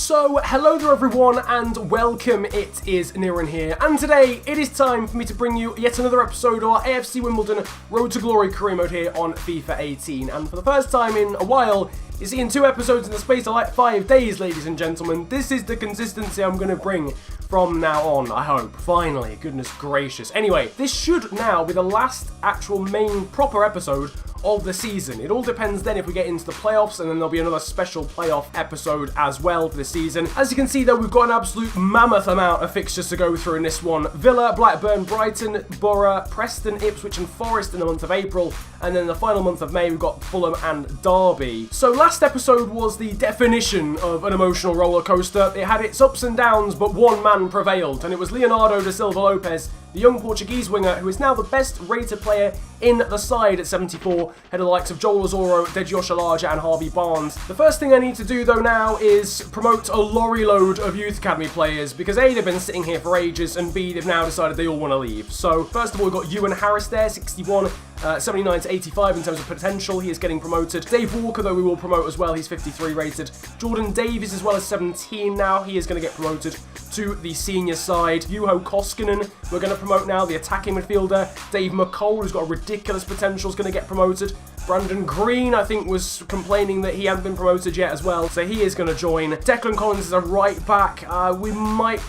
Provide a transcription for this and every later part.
So, hello there everyone and welcome, it is Niran here, and today it is time for me to bring you yet another episode of our AFC Wimbledon Road to Glory career mode here on FIFA 18, and for the first time in a while, you're seeing 2 episodes in the space of like 5 days, ladies and gentlemen. This is the consistency I'm going to bring from now on, I hope. Finally, goodness gracious. Anyway, this should now be the last actual main proper episode of the season. It all depends then if we get into the playoffs, and then there'll be another special playoff episode as well for this season. As you can see though, we've got an absolute mammoth amount of fixtures to go through in this one. Villa, Blackburn, Brighton, Boro, Preston, Ipswich and Forest in the month of April, and then the final month of May we've got Fulham and Derby. So last episode was the definition of an emotional roller coaster. It had its ups and downs, but one man prevailed, and it was Leonardo da Silva Lopes, the young Portuguese winger who is now the best rated player in the side at 74, ahead of the likes of Joel Azoro, Deji Oshalaja and Harvey Barnes. The first thing I need to do though now is promote a lorry load of youth academy players, because A, they've been sitting here for ages, and B, they've now decided they all want to leave. So first of all, we've got Ewan Harris there, 61, 79 to 85 in terms of potential. He is getting promoted. Dave Walker though we will promote as well, he's 53 rated. Jordan Davies as well as 17 now, he is going to get promoted to the senior side. Juho Koskinen we're going to promote now, the attacking midfielder. Dave McCall, who's got a ridiculous potential, is going to get promoted. Brandon Green, I think, was complaining that he hadn't been promoted yet as well, so he is going to join. Declan Collins is a right back. We might,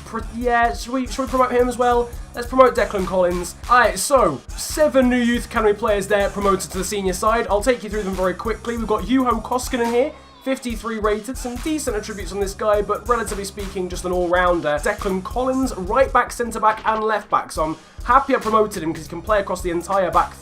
should we promote him as well? Let's promote Declan Collins. Alright, so 7 new youth academy players there promoted to the senior side. I'll take you through them very quickly. We've got Juho Koskinen here, 53 rated, some decent attributes on this guy, but relatively speaking, just an all-rounder. Declan Collins, right back, centre back, and left back. So I'm happy I promoted him because he can play across the entire back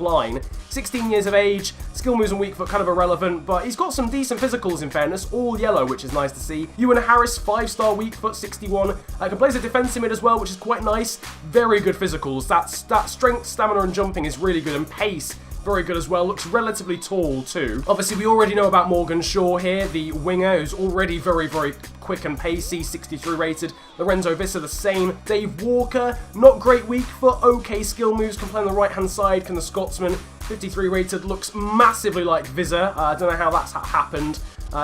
line. 16 years of age, skill moves and weak foot kind of irrelevant, but he's got some decent physicals in fairness, all yellow, which is nice to see. Ewan Harris, 5-star weak foot, 61. Can play as a defensive mid as well, which is quite nice. Very good physicals. That strength, stamina and jumping is really good, and pace very good as well. Looks relatively tall too. Obviously, we already know about Morgan Shaw here, the winger, who's already very, very quick and pacey, 63 rated. Lorenzo Vissa, the same. Dave Walker, not great weak foot, okay skill moves, can play on the right-hand side, can the Scotsman. 53 rated, looks massively like Visa. I don't know how that's happened.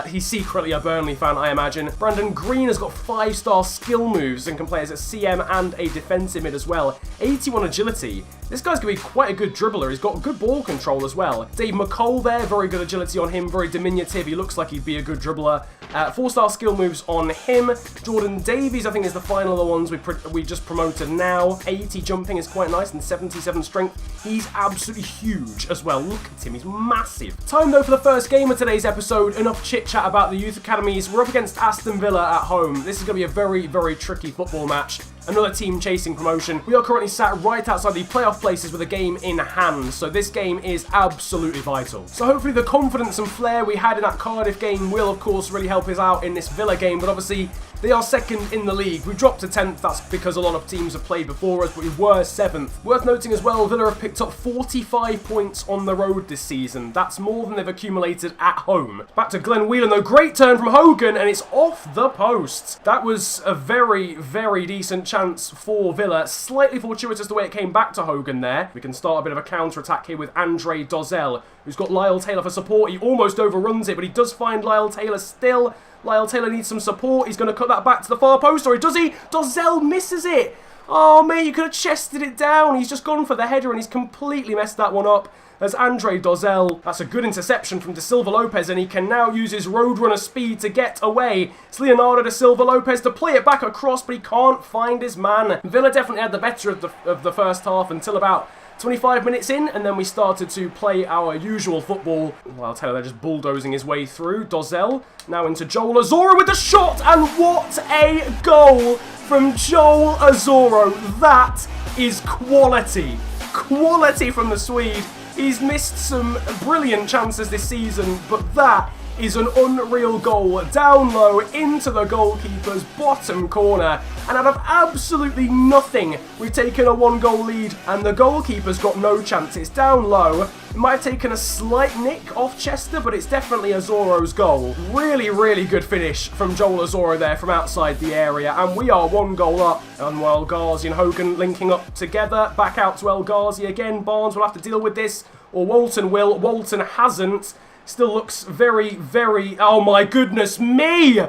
He's secretly a Burnley fan, I imagine. Brandon Green has got 5-star skill moves and can play as a CM and a defensive mid as well. 81 agility. This guy's going to be quite a good dribbler. He's got good ball control as well. Dave McCall there, very good agility on him, very diminutive. He looks like he'd be a good dribbler. 4-star skill moves on him. Jordan Davies, I think, is the final of the ones we just promoted now. 80 jumping is quite nice, and 77 strength. He's absolutely huge as well. Look at him, he's massive. Time though for the first game of today's episode. Enough chit-chat about the youth academies. We're up against Aston Villa at home. This is going to be a very, very tricky football match. Another team chasing promotion. We are currently sat right outside the playoff places with a game in hand, so this game is absolutely vital. So hopefully the confidence and flair we had in that Cardiff game will of course really help us out in this Villa game, but obviously they are second in the league. We dropped to 10th, that's because a lot of teams have played before us, but we were 7th. Worth noting as well, Villa have picked up 45 points on the road this season. That's more than they've accumulated at home. Back to Glenn Whelan though, great turn from Hogan, and it's off the post. That was a very, very decent chance for Villa. Slightly fortuitous the way it came back to Hogan there. We can start a bit of a counter-attack here with Andre Dozzell, who's got Lyle Taylor for support. He almost overruns it, but he does find Lyle Taylor still. Lyle Taylor needs some support. He's going to cut that back to the far post, or does he? Dozzell misses it. Oh, mate, you could have chested it down. He's just gone for the header, and he's completely messed that one up. As Andre Dozzell, that's a good interception from Da Silva Lopes, and he can now use his roadrunner speed to get away. It's Leonardo Da Silva Lopes to play it back across, but he can't find his man. Villa definitely had the better of the first half until about 25 minutes in, and then we started to play our usual football. Well, I'll tell you, they're just bulldozing his way through. Dozzell now into Joel Azoro with the shot, and what a goal from Joel Azoro. That is quality. Quality from the Swede. He's missed some brilliant chances this season, but that is an unreal goal. Down low into the goalkeeper's bottom corner, and out of absolutely nothing, we've taken a 1-goal lead, and the goalkeeper's got no chance. It's down low. It might have taken a slight nick off Chester, but it's definitely Azoro's goal. Really, really good finish from Joel Azoro there from outside the area, and we are 1 goal up. And El Ghazi and Hogan linking up together. Back out to El Ghazi again. Barnes will have to deal with this, or Walton will. Walton hasn't. Still looks very, very... Oh my goodness me!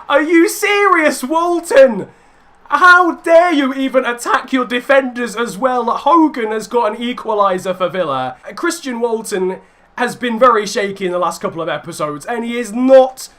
Are you serious, Walton? How dare you even attack your defenders as well? Hogan has got an equaliser for Villa. Christian Walton has been very shaky in the last couple of episodes, and he is not...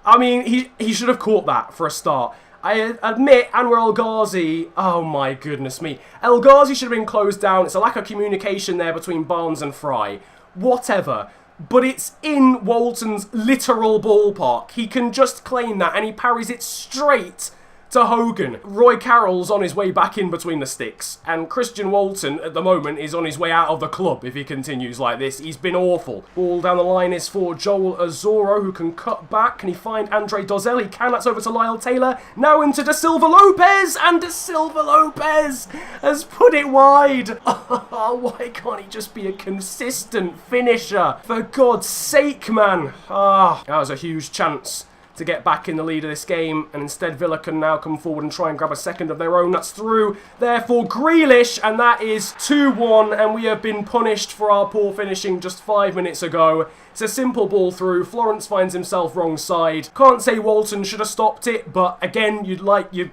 I mean, he should have caught that for a start. I admit Anwar El Ghazi, oh my goodness me. El Ghazi should have been closed down. It's a lack of communication there between Barnes and Fry. Whatever. But it's in Walton's literal ballpark. He can just claim that, and he parries it straight to Hogan. Roy Carroll's on his way back in between the sticks, and Christian Walton at the moment is on his way out of the club if he continues like this. He's been awful. Ball down the line is for Joel Azoro, who can cut back. Can he find Andre Dozzell? He can. That's over to Lyle Taylor. Now into Da Silva Lopez, and Da Silva Lopez has put it wide. Oh, why can't he just be a consistent finisher? For God's sake, man. That was a huge chance to get back in the lead of this game, and instead Villa can now come forward and try and grab a second of their own. That's through there for Grealish, and that is 2-1, and we have been punished for our poor finishing just 5 minutes ago. It's a simple ball through. Florence finds himself wrong side. Can't say Walton should have stopped it, but again, you'd like your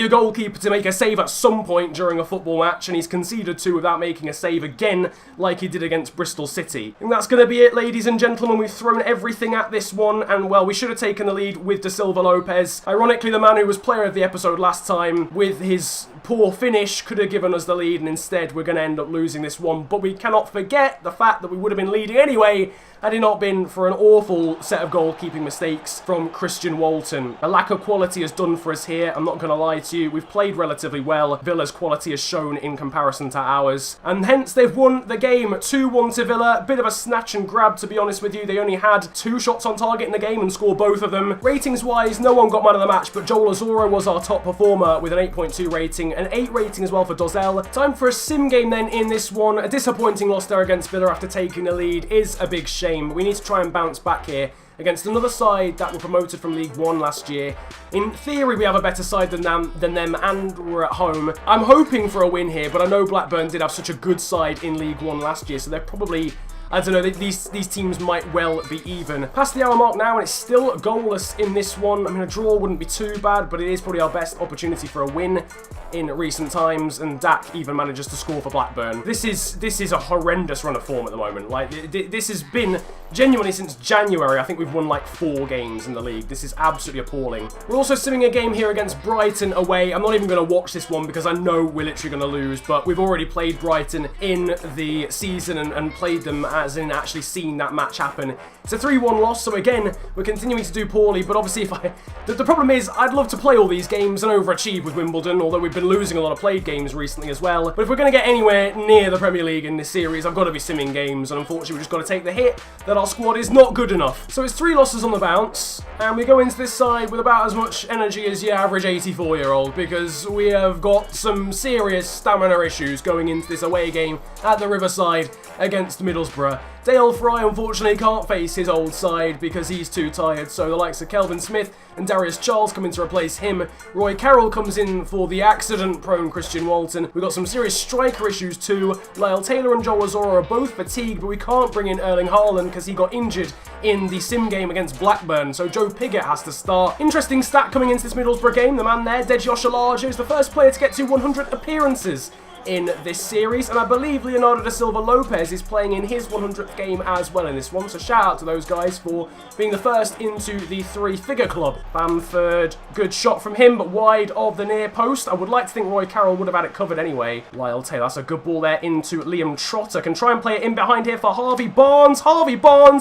goalkeeper to make a save at some point during a football match, and he's conceded 2 without making a save again, like he did against Bristol City. And that's going to be it, ladies and gentlemen. We've thrown everything at this one, and, well, we should have taken the lead with Da Silva Lopez. Ironically, the man who was player of the episode last time, with his poor finish, could have given us the lead, and instead we're going to end up losing this one. But we cannot forget the fact that we would have been leading anyway had it not been for an awful set of goalkeeping mistakes from Christian Walton. A lack of quality has done for us here. I'm not going to lie to you. We've played relatively well. Villa's quality has shown in comparison to ours, and hence they've won the game 2-1 to Villa. Bit of a snatch and grab, to be honest with you. They only had 2 shots on target in the game and scored both of them. Ratings wise, no one got man of the match, but Joel Azoro was our top performer with an 8.2 rating, an 8 rating as well for Dozzell. Time for a sim game then in this one. A disappointing loss there against Villa after taking the lead is a big shame. We need to try and bounce back here against another side that were promoted from League One last year. In theory, we have a better side than them, and we're at home. I'm hoping for a win here, but I know Blackburn did have such a good side in League One last year, so they're probably... I don't know, these teams might well be even. Past the hour mark now, and it's still goalless in this one. I mean, a draw wouldn't be too bad, but it is probably our best opportunity for a win in recent times, and Dak even manages to score for Blackburn. This is a horrendous run of form at the moment. Like, this has been genuinely since January. I think we've won like 4 games in the league. This is absolutely appalling. We're also simming a game here against Brighton away. I'm not even going to watch this one because I know we're literally going to lose, but we've already played Brighton in the season and played them as in actually seen that match happen. It's a 3-1 loss, so again, we're continuing to do poorly, but obviously the problem is I'd love to play all these games and overachieve with Wimbledon, although we've been losing a lot of played games recently as well. But if we're going to get anywhere near the Premier League in this series, I've got to be simming games, and unfortunately we've just got to take the hit that our squad is not good enough. So it's 3 losses on the bounce, and we go into this side with about as much energy as your average 84-year-old, because we have got some serious stamina issues going into this away game at the Riverside against Middlesbrough. Dale Fry unfortunately can't face his old side because he's too tired, so the likes of Kelvin Smith and Darius Charles come in to replace him. Roy Carroll comes in for the accident-prone Christian Walton. We've got some serious striker issues too. Lyle Taylor and Joel Azoro are both fatigued, but we can't bring in Erling Haaland because he got injured in the sim game against Blackburn, so Joe Pigott has to start. Interesting stat coming into this Middlesbrough game. The man there, Deji Oshalaja, is the first player to get to 100 appearances in this series, and I believe Leonardo da Silva Lopez is playing in his 100th game as well in this one, so shout out to those guys for being the first into the 3-figure club. Bamford, good shot from him, but wide of the near post. I would like to think Roy Carroll would have had it covered anyway. Lyle Taylor, that's a good ball there into Liam Trotter, can try and play it in behind here for Harvey Barnes,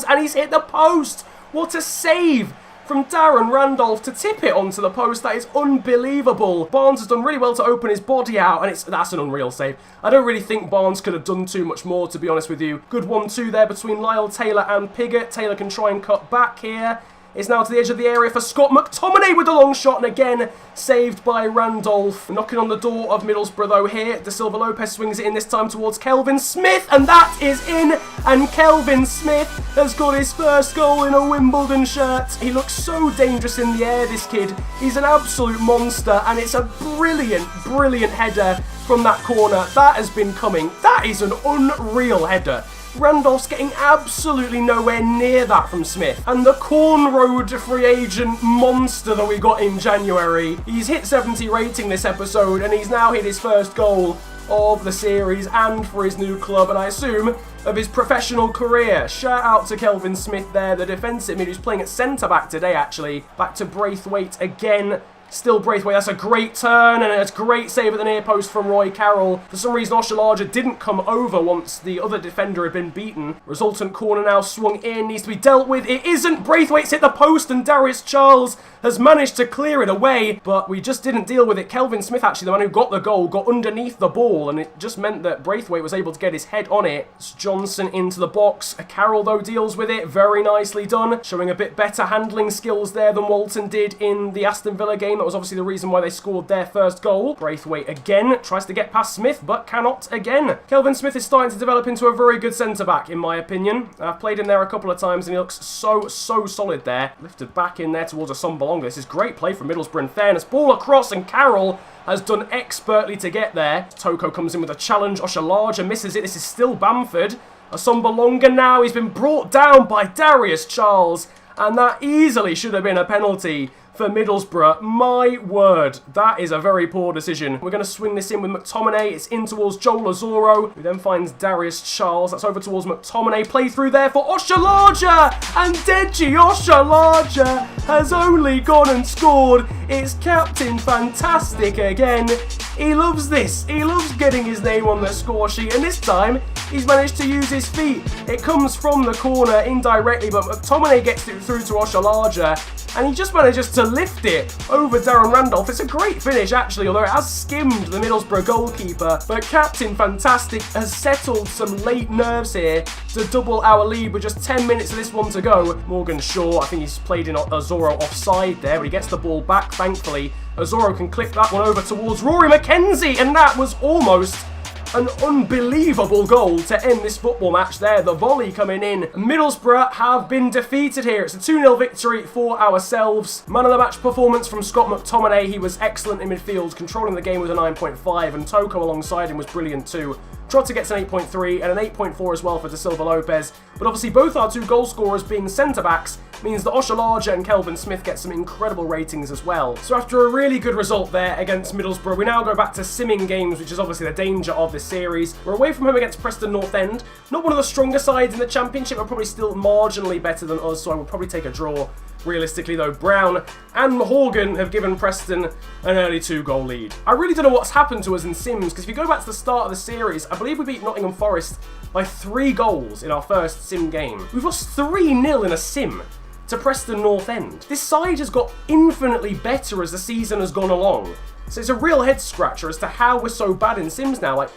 and he's hit the post! What a save from Darren Randolph to tip it onto the post. That is unbelievable. Barnes has done really well to open his body out, and that's an unreal save. I don't really think Barnes could have done too much more, to be honest with you. Good 1-2 there between Lyle Taylor and Pigott. Taylor can try and cut back here. It's now to the edge of the area for Scott McTominay with the long shot, and again, saved by Randolph. Knocking on the door of Middlesbrough though here. Da Silva Lopez swings it in this time towards Kelvin Smith, and that is in, and Kelvin Smith has got his first goal in a Wimbledon shirt. He looks so dangerous in the air, this kid. He's an absolute monster, and it's a brilliant, brilliant header from that corner. That has been coming. That is an unreal header Randolph's getting absolutely nowhere near that from Smith. And the Corn Road free agent monster that we got in January, he's hit 70 rating this episode, and he's now hit his first goal of the series and for his new club, and I assume of his professional career. Shout out to Kelvin Smith there, the defensive mid who's playing at centre-back today, actually. Back to Braithwaite again. Still Braithwaite, that's a great turn, and it's a great save at the near post from Roy Carroll. For some reason, Oshalaja didn't come over once the other defender had been beaten. Resultant corner now swung in, needs to be dealt with. It isn't! Braithwaite's hit the post, and Darius Charles has managed to clear it away, but we just didn't deal with it. Kelvin Smith, actually, the man who got the goal, got underneath the ball, and it just meant that Braithwaite was able to get his head on it. It's Johnson into the box. Carroll, though, deals with it. Very nicely done. Showing a bit better handling skills there than Walton did in the Aston Villa game. That was obviously the reason why they scored their first goal. Braithwaite again tries to get past Smith, but cannot again. Kelvin Smith is starting to develop into a very good centre-back, in my opinion. I've played him there a couple of times, and he looks so solid there. Lifted back in there towards a Sombalonga. This is great play from Middlesbrough in fairness. Ball across, and Carroll has done expertly to get there. Toko comes in with a challenge. Oshalaja misses it. This is still Bamford. A Sombalonga now. He's been brought down by Darius Charles, and that easily should have been a penalty for Middlesbrough. My word, that is a very poor decision. We're going to swing this in with McTominay. It's in towards Joel Azoro, who then finds Darius Charles. That's over towards McTominay. Play through there for Oshalaja, and Deji Oshalaja has only gone and scored. It's Captain Fantastic again. He loves this. He loves getting his name on the score sheet, and this time he's managed to use his feet. It comes from the corner indirectly, but McTominay gets it through to Oshalaja, and he just manages to lift it over Darren Randolph. It's a great finish, actually, although it has skimmed the Middlesbrough goalkeeper. But Captain Fantastic has settled some late nerves here to double our lead with just 10 minutes of this one to go. Morgan Shaw, I think he's played in Azoro offside there, but he gets the ball back, thankfully. Azoro can clip that one over towards Rory McKenzie, and that was almost an unbelievable goal to end this football match there. The volley coming in. Middlesbrough have been defeated here. It's a 2-0 victory for ourselves. Man of the match performance from Scott McTominay. He was excellent in midfield, controlling the game with a 9.5, and Toko alongside him was brilliant too. Trotter gets an 8.3 and an 8.4 as well for Da Silva Lopez. But obviously both our two goal scorers being centre-backs means that Oshalaja and Kelvin Smith get some incredible ratings as well. So after a really good result there against Middlesbrough, we now go back to simming games, which is obviously the danger of this series. We're away from home against Preston North End. Not one of the stronger sides in the Championship, but probably still marginally better than us, so I would probably take a draw. Realistically though, Brown and Mahorgan have given Preston an early 2-goal lead. I really don't know what's happened to us in Sims, because if you go back to the start of the series, I believe we beat Nottingham Forest by 3 goals in our first Sim game. We've lost 3-0 in a Sim to Preston North End. This side has got infinitely better as the season has gone along. So it's a real head scratcher as to how we're so bad in Sims now. Like,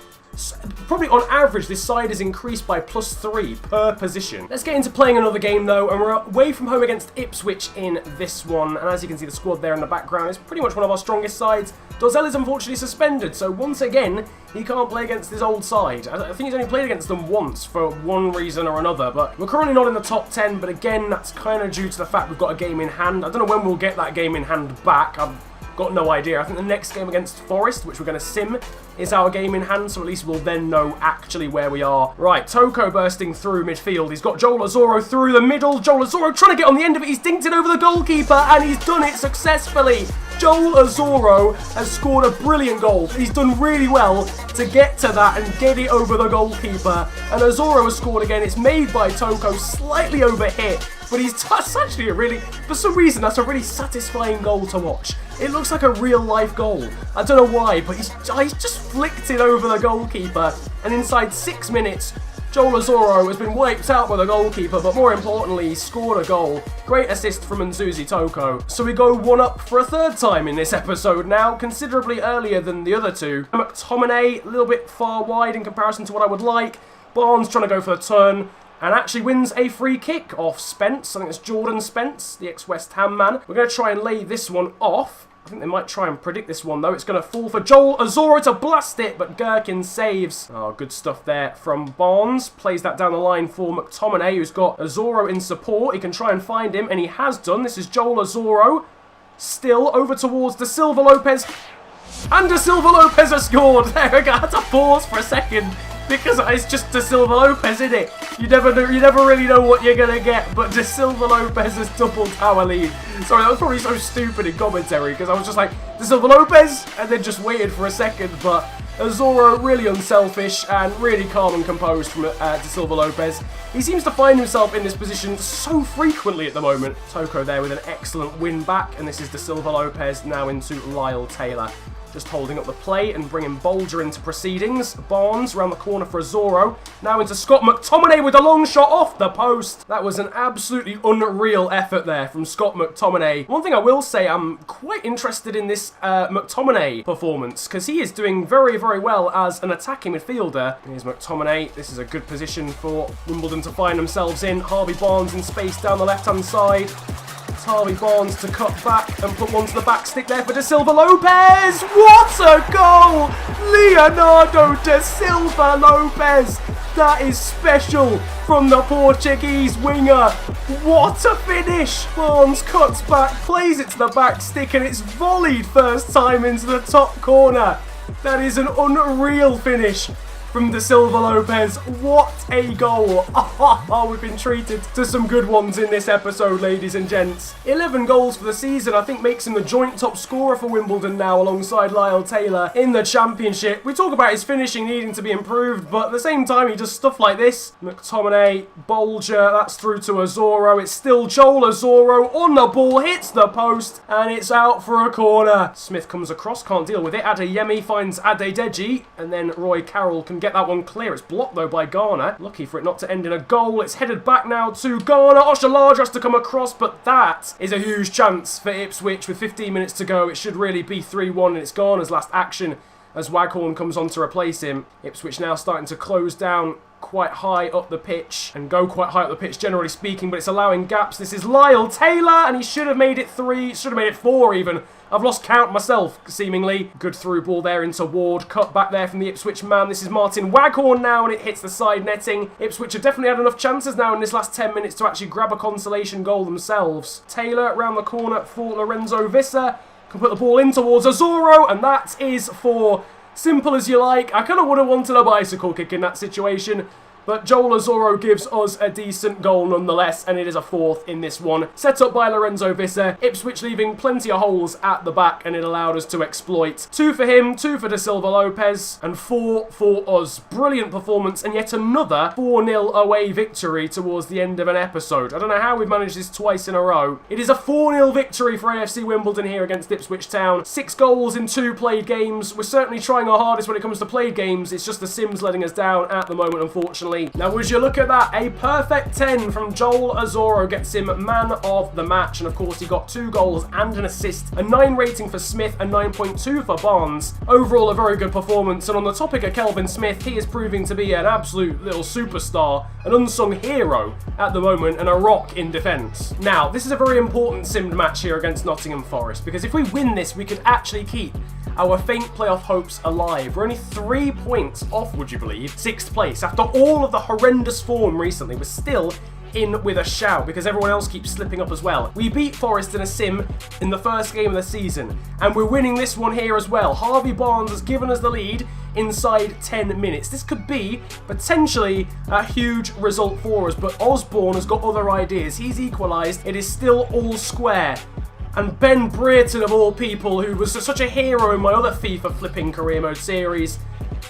probably on average, this side is increased by +3 per position. Let's get into playing another game though, and we're away from home against Ipswich in this one. And as you can see, the squad there in the background is pretty much one of our strongest sides. Dozzell is unfortunately suspended, so once again, he can't play against his old side. I think he's only played against them once for one reason or another, but we're currently not in the top 10, but again, that's kind of due to the fact we've got a game in hand. I don't know when we'll get that game in hand back. I've got no idea. I think the next game against Forest, which we're going to sim, is our game in hand, so at least we'll then know actually where we are. Right, Toko bursting through midfield. He's got Joel Azoro through the middle. Joel Azoro trying to get on the end of it. He's dinked it over the goalkeeper, and he's done it successfully. Joel Azoro has scored a brilliant goal. He's done really well to get to that and get it over the goalkeeper. And Azoro has scored again. It's made by Toko, slightly overhit, but that's actually a really, for some reason, that's a really satisfying goal to watch. It looks like a real-life goal. I don't know why, but he's just flicked it over the goalkeeper. And inside 6 minutes, Joel Azoro has been wiped out by the goalkeeper, but more importantly, he scored a goal. Great assist from Nzuzi Toko. So we go 1-up for a third time in this episode now, considerably earlier than the other two. McTominay, a little bit far wide in comparison to what I would like. Barnes trying to go for the turn, and actually wins a free kick off Spence. I think it's Jordan Spence, the ex-West Ham man. We're going to try and lay this one off. I think they might try and predict this one, though. It's going to fall for Joel Azoro to blast it, but Gherkin saves. Oh, good stuff there from Barnes. Plays that down the line for McTominay, who's got Azoro in support. He can try and find him, and he has done. This is Joel Azoro. Still over towards Da Silva Lopez. And Da Silva Lopez has scored. There we go. I had to pause for a second, because it's just Da Silva Lopez, isn't it? You never really know what you're gonna get, but De Silva Lopez has doubled our lead. Sorry, that was probably so stupid in commentary, because I was just like, De Silva Lopez, and then just waited for a second, but Azoro really unselfish and really calm and composed from De Silva Lopez. He seems to find himself in this position so frequently at the moment. Toko there with an excellent win back, and this is De Silva Lopez now into Lyle Taylor. Just holding up the play and bringing Bolger into proceedings. Barnes around the corner for Azoro. Now into Scott McTominay with a long shot off the post. That was an absolutely unreal effort there from Scott McTominay. One thing I will say, I'm quite interested in this McTominay performance, because he is doing very, very well as an attacking midfielder. Here's McTominay. This is a good position for Wimbledon to find themselves in. Harvey Barnes in space down the left-hand side. Harvey Barnes to cut back and put one to the back stick there for De Silva Lopez. What a goal! Leonardo De Silva Lopez. That is special from the Portuguese winger. What a finish! Barnes cuts back, plays it to the back stick, and it's volleyed first time into the top corner. That is an unreal finish from De Silva Lopez. What a goal. Oh, we've been treated to some good ones in this episode, ladies and gents. 11 goals for the season, I think, makes him the joint top scorer for Wimbledon now alongside Lyle Taylor in the championship. We talk about his finishing needing to be improved, but at the same time he does stuff like this. McTominay, Bolger, that's through to Azoro. It's still Joel Azoro on the ball, hits the post, and it's out for a corner. Smith comes across, can't deal with it. Adeyemi finds Adedeji, and then Roy Carroll can get that one clear. It's blocked though by Garner. Lucky for it not to end in a goal. It's headed back now to Garner. Oshalaj has to come across, but that is a huge chance for Ipswich with 15 minutes to go. It should really be 3-1, and it's Garner's last action as Waghorn comes on to replace him. Ipswich now starting to close down quite high up the pitch and go quite high up the pitch generally speaking, but it's allowing gaps. This is Lyle Taylor, and he should have made it 3, should have made it 4 even. I've lost count myself, seemingly. Good through ball there into Ward. Cut back there from the Ipswich man. This is Martin Waghorn now, and it hits the side netting. Ipswich have definitely had enough chances now in this last 10 minutes to actually grab a consolation goal themselves. Taylor around the corner for Lorenzo Vissa. Can put the ball in towards Azoro, and that is 4. Simple as you like. I kind of would have wanted a bicycle kick in that situation, but Joel Azoro gives us a decent goal nonetheless, and it is a 4th in this one. Set up by Lorenzo Vissa. Ipswich leaving plenty of holes at the back, and it allowed us to exploit. 2 for him, 2 for De Silva Lopez, and 4 for us. Brilliant performance, and yet another 4-0 away victory towards the end of an episode. I don't know how we've managed this twice in a row. It is a 4-0 victory for AFC Wimbledon here against Ipswich Town. 6 goals in 2 played games. We're certainly trying our hardest when it comes to played games. It's just the Sims letting us down at the moment, unfortunately. Now, would you look at that? A perfect 10 from Joel Azoro gets him man of the match. And of course, he got 2 goals and an assist. A 9 rating for Smith, a 9.2 for Barnes. Overall, a very good performance. And on the topic of Kelvin Smith, he is proving to be an absolute little superstar, an unsung hero at the moment, and a rock in defence. Now, this is a very important simmed match here against Nottingham Forest, because if we win this, we could actually keep our faint playoff hopes alive. We're only 3 points off, would you believe, 6th place. After all of the horrendous form recently, we're still in with a shout because everyone else keeps slipping up as well. We beat Forest in a sim in the first game of the season, and we're winning this one here as well. Harvey Barnes has given us the lead inside 10 minutes. This could be potentially a huge result for us, but Osborne has got other ideas. He's equalised. It is still all square. And Ben Brereton, of all people, who was such a hero in my other FIFA flipping career mode series,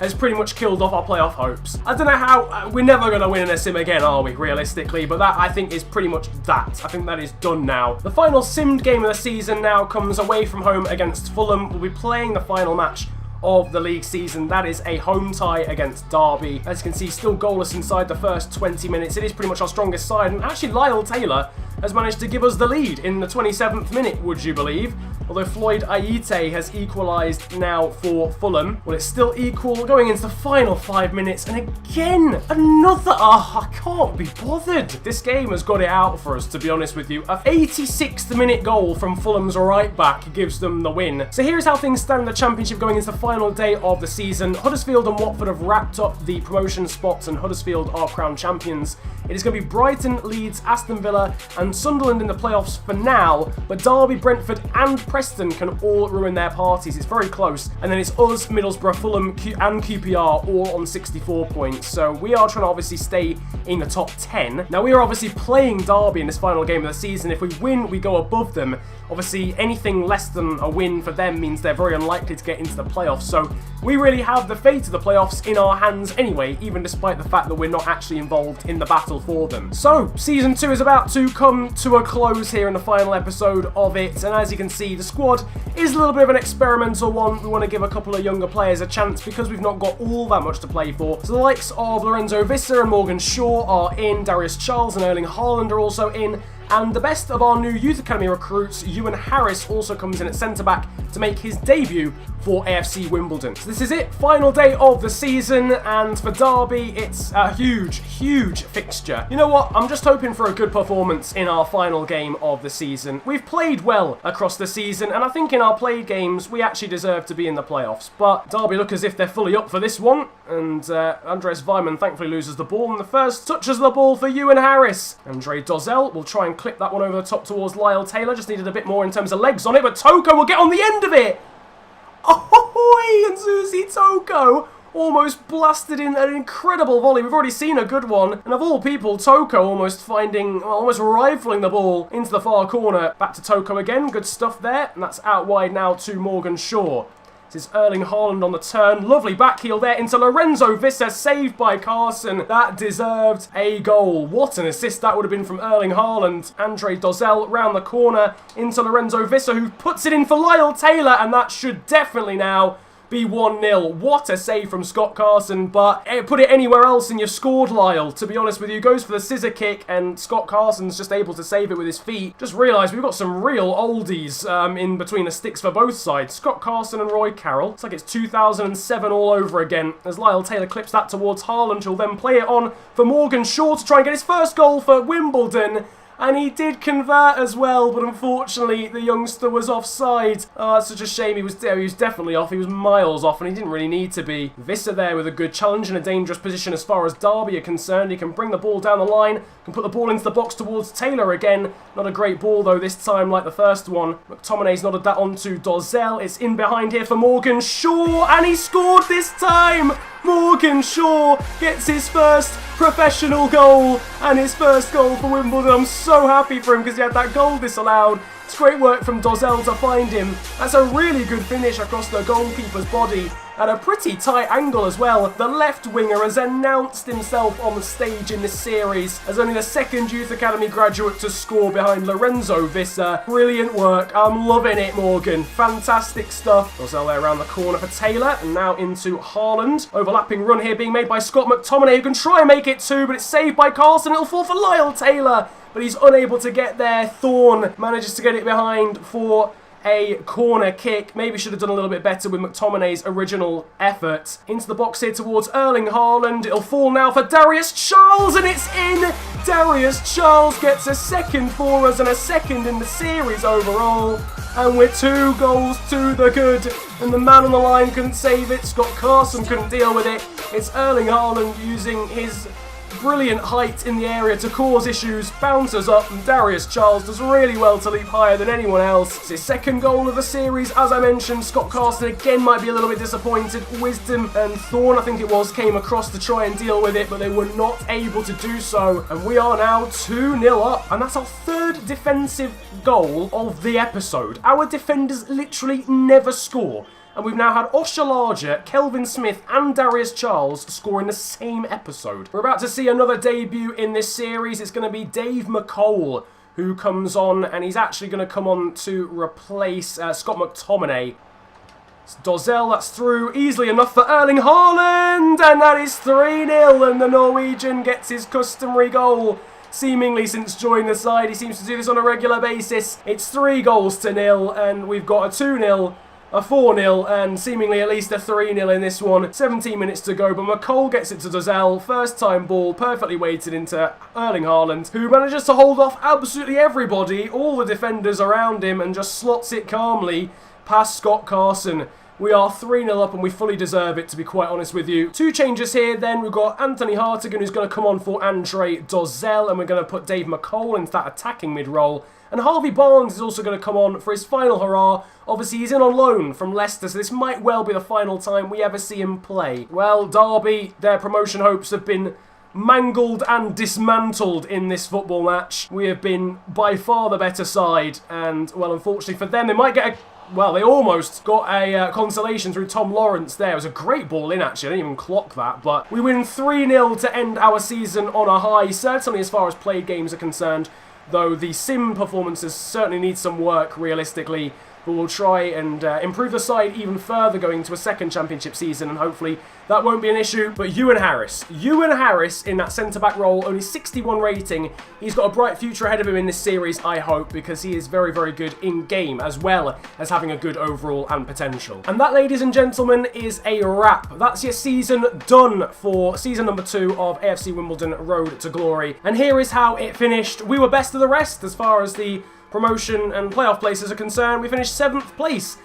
has pretty much killed off our playoff hopes. I don't know how, we're never going to win in a sim again, are we, realistically? But that, I think, is pretty much that. I think that is done now. The final simmed game of the season now comes away from home against Fulham. We'll be playing the final match of the league season. That is a home tie against Derby. As you can see, still goalless inside the first 20 minutes. It is pretty much our strongest side, and actually Lyle Taylor has managed to give us the lead in the 27th minute, would you believe? Although Floyd Ayite has equalised now for Fulham. Well, it's still equal going into the final 5 minutes, and again, another, I can't be bothered. This game has got it out for us, to be honest with you. A 86th minute goal from Fulham's right back gives them the win. So here's how things stand in the Championship going into the final day of the season. Huddersfield and Watford have wrapped up the promotion spots, and Huddersfield are crowned champions. It is going to be Brighton, Leeds, Aston Villa and and Sunderland in the playoffs for now, but Derby, Brentford and Preston can all ruin their parties. It's very close. And then it's us, Middlesbrough, Fulham and QPR all on 64 points. So we are trying to obviously stay in the top 10. Now we are obviously playing Derby in this final game of the season. If we win, we go above them. Obviously, anything less than a win for them means they're very unlikely to get into the playoffs. So we really have the fate of the playoffs in our hands anyway, even despite the fact that we're not actually involved in the battle for them. So Season 2 is about to come to a close here in the final episode of it. And as you can see, the squad is a little bit of an experimental one. We want to give a couple of younger players a chance because we've not got all that much to play for. So the likes of Lorenzo Visser and Morgan Shaw are in, Darius Charles and Erling Haaland are also in, and the best of our new Youth Academy recruits, Ewan Harris, also comes in at centre-back to make his debut for AFC Wimbledon. So this is it, final day of the season, and for Derby, it's a huge, huge fixture. You know what, I'm just hoping for a good performance in our final game of the season. We've played well across the season, and I think in our played games, we actually deserve to be in the playoffs. But Derby look as if they're fully up for this one, and Andres Weimann thankfully loses the ball, and the first touches the ball for Ewan Harris. Andre Dozzell will try and clip that one over the top towards Lyle Taylor. Just needed a bit more in terms of legs on it, but Toko will get on the end of it. Oh, and Susie Toko almost blasted in an incredible volley. We've already seen a good one. And of all people, Toko almost rifling the ball into the far corner. Back to Toko again. Good stuff there. And that's out wide now to Morgan Shaw. This is Erling Haaland on the turn. Lovely backheel there into Lorenzo Visser, saved by Carson. That deserved a goal. What an assist that would have been from Erling Haaland. Andre Dozzell round the corner into Lorenzo Visser, who puts it in for Lyle Taylor, and that should definitely now be 1-0. What a save from Scott Carson, but put it anywhere else and you've scored, Lyle. To be honest with you, goes for the scissor kick and Scott Carson's just able to save it with his feet. Just realised we've got some real oldies in between the sticks for both sides. Scott Carson and Roy Carroll. It's like it's 2007 all over again as Lyle Taylor clips that towards Haaland, who'll then play it on for Morgan Shaw to try and get his first goal for Wimbledon. And he did convert as well, but unfortunately the youngster was offside. Oh, it's such a shame. He was definitely off. He was miles off and he didn't really need to be. Visser there with a good challenge in a dangerous position as far as Derby are concerned. He can bring the ball down the line, can put the ball into the box towards Taylor again. Not a great ball though this time like the first one. McTominay's nodded that on to Dozzell. It's in behind here for Morgan Shaw and he scored this time! Morgan Shaw gets his first professional goal and his first goal for Wimbledon. I'm so happy for him because he had that goal disallowed. It's great work from Dozzell to find him. That's a really good finish across the goalkeeper's body at a pretty tight angle as well. The left winger has announced himself on the stage in this series as only the second Youth Academy graduate to score behind Lorenzo Visser. Brilliant work. I'm loving it, Morgan. Fantastic stuff. Dozzell there around the corner for Taylor and now into Haaland. Overlapping run here being made by Scott McTominay, who can try and make it two, but it's saved by Carson. It'll fall for Lyle Taylor, but he's unable to get there. Thorne manages to get it behind for a corner kick. Maybe should have done a little bit better with McTominay's original effort. Into the box here towards Erling Haaland. It'll fall now for Darius Charles and it's in! Darius Charles gets a second for us and a second in the series overall. And we're 2 goals to the good. And the man on the line couldn't save it. Scott Carson couldn't deal with it. It's Erling Haaland using his brilliant height in the area to cause issues, bounces up, and Darius Charles does really well to leap higher than anyone else. It's his second goal of the series, as I mentioned. Scott Carson again might be a little bit disappointed. Wisdom and Thorne, I think it was, came across to try and deal with it, but they were not able to do so. And we are now 2-0 up, and that's our third defensive goal of the episode. Our defenders literally never score. And we've now had Osher Larger, Kelvin Smith and Darius Charles score in the same episode. We're about to see another debut in this series. It's going to be Dave McCole who comes on, and he's actually going to come on to replace Scott McTominay. It's Dozzell, that's through easily enough for Erling Haaland, and that is 3-0, and the Norwegian gets his customary goal. Seemingly since joining the side, he seems to do this on a regular basis. It's 3 goals to 0, and we've got a 2-0 a 4-0 and seemingly at least a 3-0 in this one. 17 minutes to go, but McCole gets it to Dozzell. First time ball, perfectly weighted into Erling Haaland, who manages to hold off absolutely everybody, all the defenders around him, and just slots it calmly past Scott Carson. We are 3-0 up and we fully deserve it, to be quite honest with you. 2 changes here then. We've got Anthony Hartigan, who's going to come on for Andre Dozzell, and we're going to put Dave McCole into that attacking mid-role. And Harvey Barnes is also going to come on for his final hurrah. Obviously, he's in on loan from Leicester, so this might well be the final time we ever see him play. Well, Derby, their promotion hopes have been mangled and dismantled in this football match. We have been by far the better side, and, well, unfortunately for them, they might get a... Well, they almost got a consolation through Tom Lawrence there. It was a great ball in, actually. I didn't even clock that. But we win 3-0 to end our season on a high, certainly as far as played games are concerned. Though the sim performances certainly need some work, realistically. But we'll try and improve the side even further going to a second championship season, and hopefully that won't be an issue. But Ewan Harris in that centre-back role, only 61 rating. He's got a bright future ahead of him in this series, I hope, because he is very, very good in-game, as well as having a good overall and potential. And that, ladies and gentlemen, is a wrap. That's your season done for season number 2 of AFC Wimbledon Road to Glory. And here is how it finished. We were best of the rest as far as the promotion and playoff places are concerned. We finished 7th place.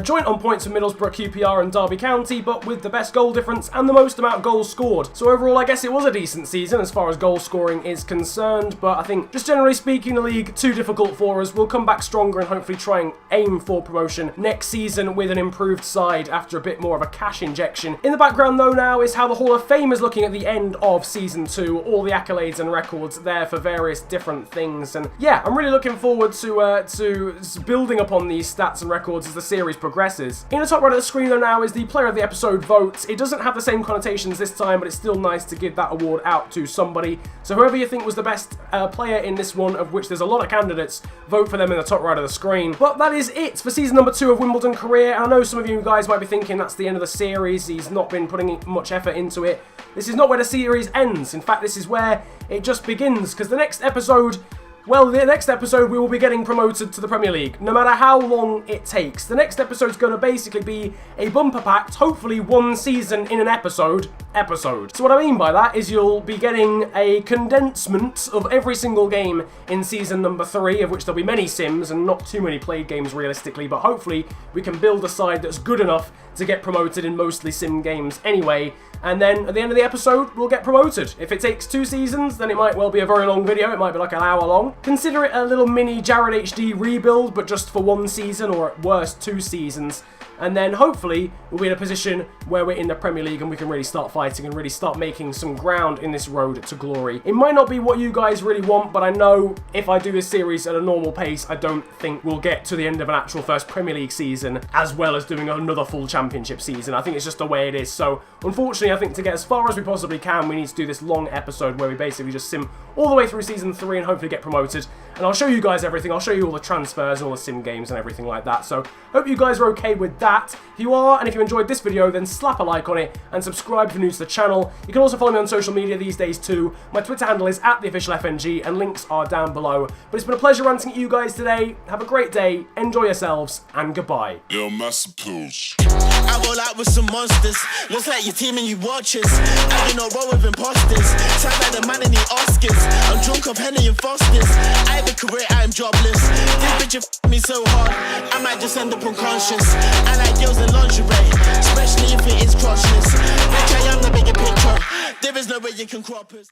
Joint on points with Middlesbrough, QPR and Derby County, but with the best goal difference and the most amount of goals scored. So overall, I guess it was a decent season as far as goal scoring is concerned, but I think, just generally speaking, the league too difficult for us. We'll come back stronger and hopefully try and aim for promotion next season with an improved side after a bit more of a cash injection. In the background, though, now is how the Hall of Fame is looking at the end of Season 2. All the accolades and records there for various different things. And yeah, I'm really looking forward to building upon these stats and records as the series progresses. In the top right of the screen though now is the player of the episode vote. It doesn't have the same connotations this time, but it's still nice to give that award out to somebody. So whoever you think was the best player in this one, of which there's a lot of candidates, vote for them in the top right of the screen. But that is it for season number 2 of Wimbledon Career. And I know some of you guys might be thinking that's the end of the series. He's not been putting much effort into it. This is not where the series ends. In fact, this is where it just begins, because the next episode... Well, the next episode we will be getting promoted to the Premier League, no matter how long it takes. The next episode is going to basically be a bumper packed, hopefully 1 season in an episode. So what I mean by that is you'll be getting a condensement of every single game in season number 3, of which there'll be many sims and not too many played games realistically, but hopefully we can build a side that's good enough to get promoted in mostly sim games anyway. And then at the end of the episode, we'll get promoted. If it takes 2 seasons, then it might well be a very long video. It might be like an hour long. Consider it a little mini Jared HD rebuild, but just for 1 season, or at worst 2 seasons. And then hopefully we'll be in a position where we're in the Premier League and we can really start fighting and really start making some ground in this road to glory. It might not be what you guys really want, but I know if I do this series at a normal pace, I don't think we'll get to the end of an actual first Premier League season, as well as doing another full championship season. I think it's just the way it is. So unfortunately, I think to get as far as we possibly can, we need to do this long episode where we basically just sim all the way through season 3 and hopefully get promoted. And I'll show you guys everything. I'll show you all the transfers and all the sim games and everything like that. So hope you guys are okay with that. If you are, and if you enjoyed this video, then slap a like on it and subscribe if you're new to the channel. You can also follow me on social media these days too. My Twitter handle is @theofficialfng and links are down below. But it's been a pleasure ranting at you guys today. Have a great day, enjoy yourselves, and goodbye. Yo, Massappels. I roll out with some monsters. Looks like your team and you watchers. I do not roll with imposters. Sound like the man in the Oscars. I'm drunk off Henny and Fosters. I have a career, I am jobless. This bitch f me so hard, I might just end up unconscious. I like girls in lingerie, especially if it is crotchless. Bitch, I am the bigger picture. There is no way you can crop us.